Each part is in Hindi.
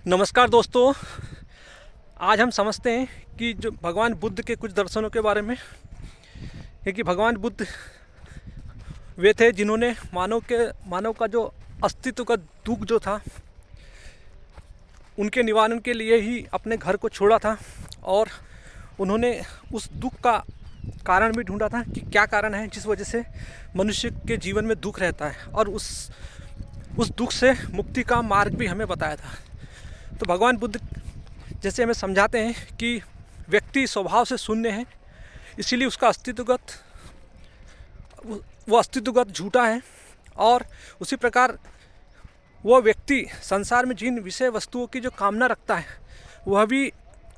नमस्कार दोस्तों। आज हम समझते हैं कि जो भगवान बुद्ध के कुछ दर्शनों के बारे में है कि भगवान बुद्ध वे थे जिन्होंने मानव का जो अस्तित्व का दुख जो था उनके निवारण के लिए ही अपने घर को छोड़ा था। और उन्होंने उस दुख का कारण भी ढूंढा था कि क्या कारण है जिस वजह से मनुष्य के जीवन में दुख रहता है, और उस दुख से मुक्ति का मार्ग भी हमें बताया था। तो भगवान बुद्ध जैसे हमें समझाते हैं कि व्यक्ति स्वभाव से शून्य है, इसीलिए उसका वो अस्तित्वगत झूठा है। और उसी प्रकार वह व्यक्ति संसार में जिन विषय वस्तुओं की जो कामना रखता है वह भी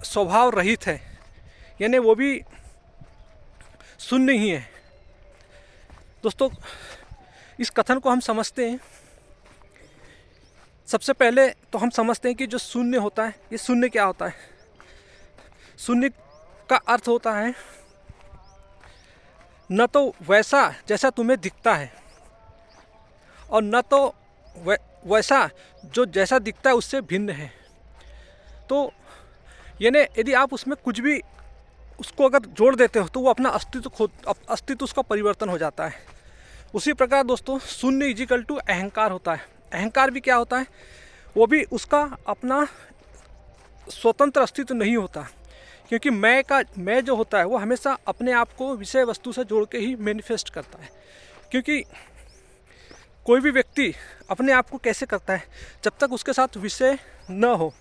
स्वभाव रहित है, यानी वो भी शून्य ही है। दोस्तों, इस कथन को हम समझते हैं। सबसे पहले तो हम समझते हैं कि जो शून्य होता है, ये शून्य क्या होता है। शून्य का अर्थ होता है न तो वैसा जैसा तुम्हें दिखता है, और न तो वैसा जो जैसा दिखता है उससे भिन्न है। तो यानी यदि आप उसमें कुछ भी उसको अगर जोड़ देते हो तो वो अपना अस्तित्व उसका परिवर्तन हो जाता है। उसी प्रकार दोस्तों, शून्य इजिकल टू अहंकार होता है। अहंकार भी क्या होता है, वो भी उसका अपना स्वतंत्र अस्तित्व नहीं होता, क्योंकि मैं जो होता है वो हमेशा अपने आप को विषय वस्तु से जोड़ के ही मैनिफेस्ट करता है। क्योंकि कोई भी व्यक्ति अपने आप को कैसे करता है, जब तक उसके साथ विषय न हो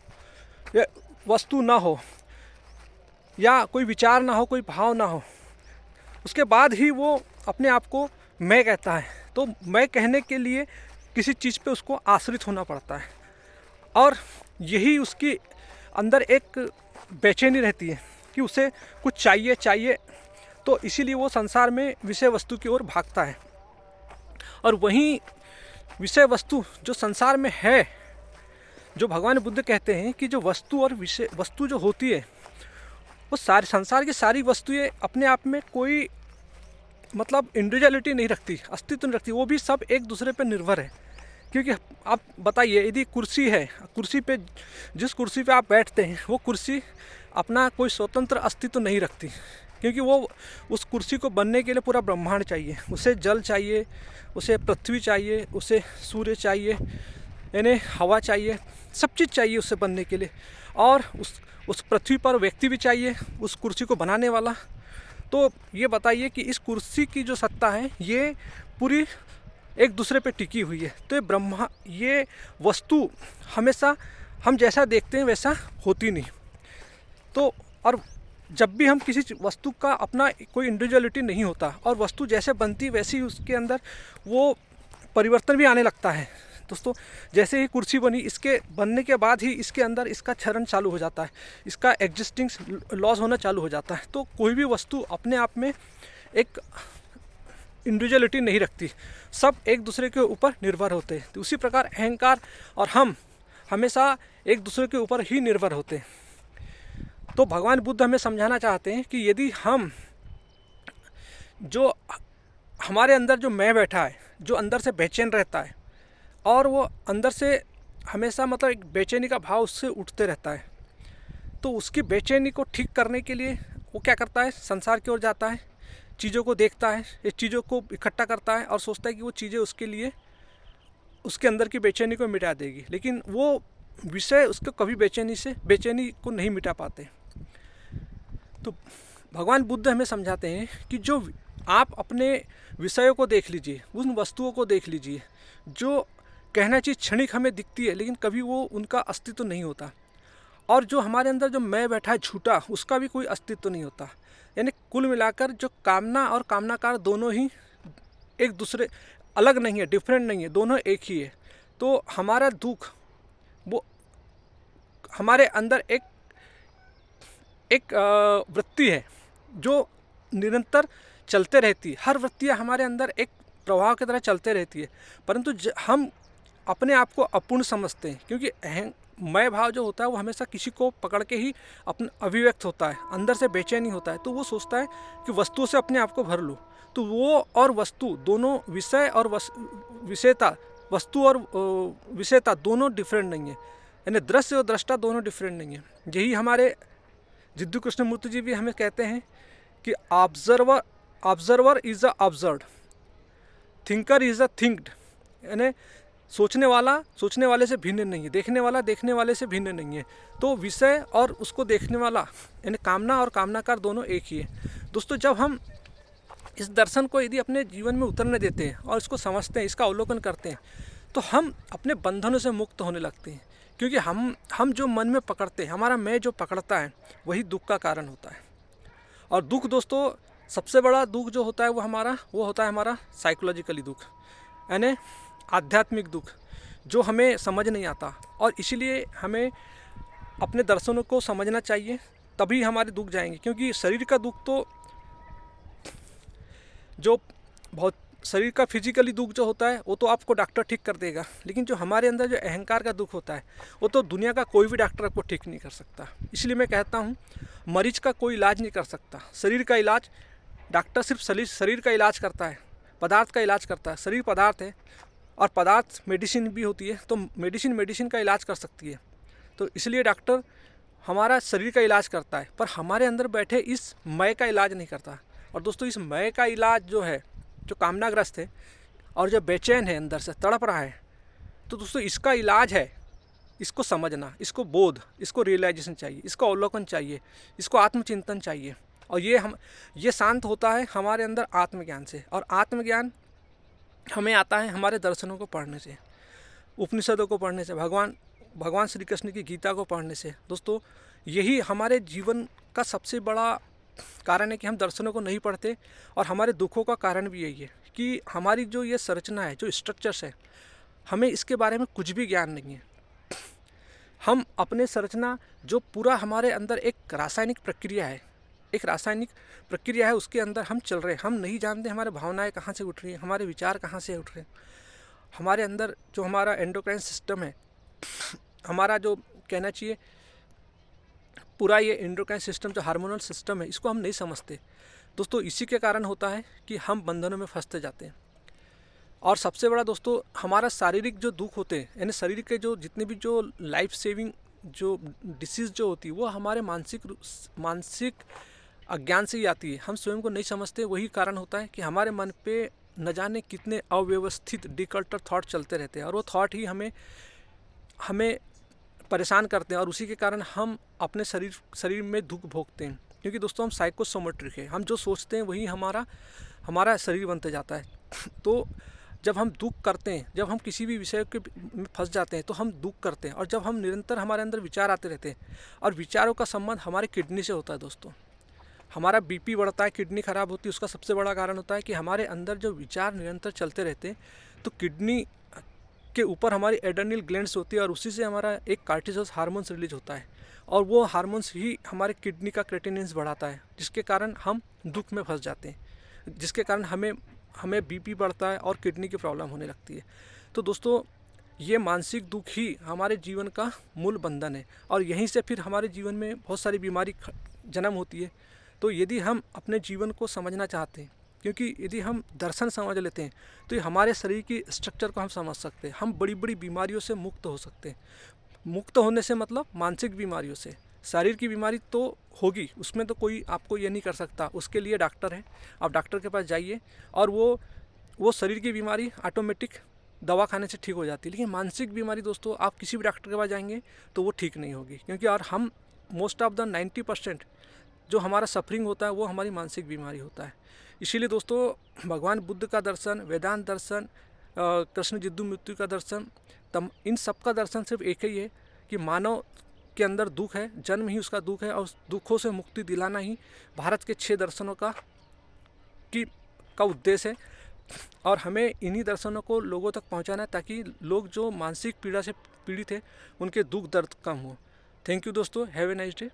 या वस्तु ना हो या कोई विचार ना हो, कोई भाव ना हो, उसके बाद ही वो अपने आप को मैं कहता है। तो मैं कहने के लिए किसी चीज़ पे उसको आश्रित होना पड़ता है, और यही उसकी अंदर एक बेचैनी रहती है कि उसे कुछ चाहिए। तो इसीलिए वो संसार में विषय वस्तु की ओर भागता है। और वहीं विषय वस्तु जो संसार में है, जो भगवान बुद्ध कहते हैं कि जो वस्तु और विषय वस्तु जो होती है, वो सारी संसार की सारी वस्तुएं अपने आप में कोई मतलब इंडिविजुअलिटी नहीं रखती, अस्तित्व नहीं रखती। वो भी सब एक दूसरे पर निर्भर है। क्योंकि आप बताइए, यदि कुर्सी है, कुर्सी पे जिस कुर्सी पे आप बैठते हैं वो कुर्सी अपना कोई स्वतंत्र अस्तित्व नहीं रखती, क्योंकि वो उस कुर्सी को बनने के लिए पूरा ब्रह्मांड चाहिए। उसे जल चाहिए, उसे पृथ्वी चाहिए, उसे सूर्य चाहिए, यानी हवा चाहिए, सब चीज़ चाहिए उससे बनने के लिए। और उस पृथ्वी पर व्यक्ति भी चाहिए, उस कुर्सी को बनाने वाला। तो ये बताइए कि इस कुर्सी की जो सत्ता है ये पूरी एक दूसरे पे टिकी हुई है। तो ये वस्तु हमेशा हम जैसा देखते हैं वैसा होती नहीं। तो और जब भी हम किसी वस्तु का अपना कोई इंडिविजुअलिटी नहीं होता, और वस्तु जैसे बनती वैसे ही उसके अंदर वो परिवर्तन भी आने लगता है। दोस्तों, जैसे ही कुर्सी बनी, इसके बनने के बाद ही इसके अंदर इसका क्षरण चालू हो जाता है, इसका एग्जिस्टिंग लॉस होना चालू हो जाता है। तो कोई भी वस्तु अपने आप में एक इंडिविजुअलिटी नहीं रखती, सब एक दूसरे के ऊपर निर्भर होते हैं। तो उसी प्रकार अहंकार और हम हमेशा एक दूसरे के ऊपर ही निर्भर होते हैं। तो भगवान बुद्ध हमें समझाना चाहते हैं कि यदि हम जो हमारे अंदर जो मैं बैठा है, जो अंदर से बेचैन रहता है, और वो अंदर से हमेशा मतलब एक बेचैनी का भाव उससे उठते रहता है, तो उसकी बेचैनी को ठीक करने के लिए वो क्या करता है, संसार की ओर जाता है, चीज़ों को देखता है, ये चीज़ों को इकट्ठा करता है और सोचता है कि वो चीज़ें उसके लिए उसके अंदर की बेचैनी को मिटा देगी। लेकिन वो विषय उसको कभी बेचैनी को नहीं मिटा पाते। तो भगवान बुद्ध हमें समझाते हैं कि जो आप अपने विषयों को देख लीजिए, उन वस्तुओं को देख लीजिए जो कहना चाहिए क्षणिक हमें दिखती है, लेकिन कभी वो उनका अस्तित्व नहीं होता। और जो हमारे अंदर जो मैं बैठा है झूठा, उसका भी कोई अस्तित्व नहीं होता। यानी कुल मिलाकर जो कामना और कामनाकार दोनों ही एक दूसरे अलग नहीं है, डिफरेंट नहीं है, दोनों एक ही है। तो हमारा दुख वो हमारे अंदर एक वृत्ति है जो निरंतर चलते रहती है। हर वृत्तियाँ हमारे अंदर एक प्रवाह की तरह चलते रहती है, परंतु हम अपने आप को अपूर्ण समझते हैं, क्योंकि मैं भाव जो होता है वो हमेशा किसी को पकड़ के ही अपना अभिव्यक्त होता है, अंदर से बेचैनी होता है। तो वो सोचता है कि वस्तुओं से अपने आप को भर लूँ। तो वो और वस्तु दोनों, विषय और विषयता, वस्तु और विषयता दोनों डिफरेंट नहीं है। यानी दृश्य और दृष्टा दोनों डिफरेंट नहीं है। यही हमारे जिद्दू कृष्णमूर्ति जी भी हमें कहते हैं कि observer is a observed, thinker is a thinked. यानी सोचने वाले से भिन्न नहीं है, देखने वाला देखने वाले से भिन्न नहीं है। तो विषय और उसको देखने वाला यानी कामना और कामनाकार दोनों एक ही है। दोस्तों, जब हम इस दर्शन को यदि अपने जीवन में उतरने देते हैं और इसको समझते हैं, इसका अवलोकन करते हैं, तो हम अपने बंधनों से मुक्त होने लगते हैं। क्योंकि हम जो मन में पकड़ते हैं, हमारा मैं जो पकड़ता है, वही दुख का कारण होता है। और दुख दोस्तों, सबसे बड़ा दुख जो होता है वो होता है हमारा साइकोलॉजिकली दुख, यानी आध्यात्मिक दुख, जो हमें समझ नहीं आता। और इसीलिए हमें अपने दर्शनों को समझना चाहिए, तभी हमारे दुख जाएंगे। क्योंकि शरीर का दुख तो शरीर का फिजिकली दुख जो होता है वो तो आपको डॉक्टर ठीक कर देगा, लेकिन जो हमारे अंदर जो अहंकार का दुख होता है वो तो दुनिया का कोई भी डॉक्टर आपको ठीक नहीं कर सकता। इसलिए मैं कहता हूँ, मरीज का कोई इलाज नहीं कर सकता। शरीर का इलाज डॉक्टर सिर्फ शरीर का इलाज करता है, पदार्थ का इलाज करता है। शरीर पदार्थ है और पदार्थ मेडिसिन भी होती है, तो मेडिसिन का इलाज कर सकती है। तो इसलिए डॉक्टर हमारा शरीर का इलाज करता है, पर हमारे अंदर बैठे इस मैं का इलाज नहीं करता। और दोस्तों, इस मैं का इलाज जो है, जो कामनाग्रस्त है और जो बेचैन है, अंदर से तड़प रहा है, तो दोस्तों इसका इलाज है इसको समझना, इसको बोध, इसको रियलाइजेशन चाहिए, इसको अवलोकन चाहिए, इसको आत्मचिंतन चाहिए। और ये शांत होता है हमारे अंदर आत्मज्ञान से। और आत्मज्ञान हमें आता है हमारे दर्शनों को पढ़ने से, उपनिषदों को पढ़ने से, भगवान श्री कृष्ण की गीता को पढ़ने से। दोस्तों, यही हमारे जीवन का सबसे बड़ा कारण है कि हम दर्शनों को नहीं पढ़ते। और हमारे दुखों का कारण भी यही है कि हमारी जो ये संरचना है, जो स्ट्रक्चर्स है, हमें इसके बारे में कुछ भी ज्ञान नहीं है। हम अपने संरचना जो पूरा हमारे अंदर एक रासायनिक प्रक्रिया है, उसके अंदर हम चल रहे हैं। हम नहीं जानते हमारे भावनाएं कहाँ से उठ रही हैं, हमारे विचार कहाँ से उठ रहे हैं। हमारे अंदर जो हमारा एंडोक्राइन सिस्टम है, हमारा जो कहना चाहिए पूरा ये एंडोक्राइन सिस्टम, जो हार्मोनल सिस्टम है, इसको हम नहीं समझते। दोस्तों, इसी के कारण होता है कि हम बंधनों में फंसते जाते हैं। और सबसे बड़ा दोस्तों, हमारा शारीरिक जो दुख होते हैं, यानी शरीर के जो जितने भी जो लाइफ सेविंग जो डिसीज़ जो होती है, वो हमारे मानसिक अज्ञान से ही आती है। हम स्वयं को नहीं समझते। वही कारण होता है कि हमारे मन पे न जाने कितने अव्यवस्थित डिकल्टर थॉट चलते रहते हैं, और वो थॉट ही हमें परेशान करते हैं। और उसी के कारण हम अपने शरीर में दुख भोगते हैं। क्योंकि दोस्तों, हम साइकोसोमेट्रिक है, हम जो सोचते हैं वही हमारा शरीर बनते जाता है। तो जब हम दुख करते हैं, जब हम किसी भी विषय के में फंस जाते हैं, तो हम दुख करते हैं। और जब हम निरंतर हमारे अंदर विचार आते रहते हैं, और विचारों का संबंध हमारे किडनी से होता है। दोस्तों, हमारा बीपी बढ़ता है, किडनी खराब होती है, उसका सबसे बड़ा कारण होता है कि हमारे अंदर जो विचार निरंतर चलते रहते हैं। तो किडनी के ऊपर हमारी एड्रेनल ग्लैंड्स होती है, और उसी से हमारा एक कार्टिसोल हार्मोन्स रिलीज होता है, और वो हार्मोन्स ही हमारे किडनी का क्रेटिनिन्स बढ़ाता है, जिसके कारण हम दुख में फंस जाते हैं, जिसके कारण हमें बीपी बढ़ता है और किडनी की प्रॉब्लम होने लगती है। तो दोस्तों, ये मानसिक दुख ही हमारे जीवन का मूल बंधन है, और यहीं से फिर हमारे जीवन में बहुत सारी बीमारी जन्म होती है। तो यदि हम अपने जीवन को समझना चाहते हैं, क्योंकि यदि हम दर्शन समझ लेते हैं, तो ये हमारे शरीर की स्ट्रक्चर को हम समझ सकते हैं। हम बड़ी बड़ी बीमारियों से मुक्त हो सकते हैं। मुक्त होने से मतलब मानसिक बीमारियों से। शरीर की बीमारी तो होगी, उसमें तो कोई आपको ये नहीं कर सकता, उसके लिए डॉक्टर है, आप डॉक्टर के पास जाइए, और वो शरीर की बीमारी ऑटोमेटिक दवा खाने से ठीक हो जाती है। लेकिन मानसिक बीमारी दोस्तों, आप किसी भी डॉक्टर के पास जाएंगे तो वो ठीक नहीं होगी। क्योंकि और हम मोस्ट ऑफ द 90% जो हमारा सफरिंग होता है, वो हमारी मानसिक बीमारी होता है। इसीलिए दोस्तों, भगवान बुद्ध का दर्शन, वेदांत दर्शन, कृष्ण जिद्दू मृत्यु का दर्शन, इन सब का दर्शन सिर्फ एक ही है कि मानव के अंदर दुख है, जन्म ही उसका दुख है, और उस दुखों से मुक्ति दिलाना ही भारत के 6 दर्शनों का उद्देश्य है। और हमें इन्हीं दर्शनों को लोगों तक पहुंचाना है, ताकि लोग जो मानसिक पीड़ा से पीड़ित है, उनके दुख दर्द कम हो। थैंक यू दोस्तों, हैव ए नाइस डे।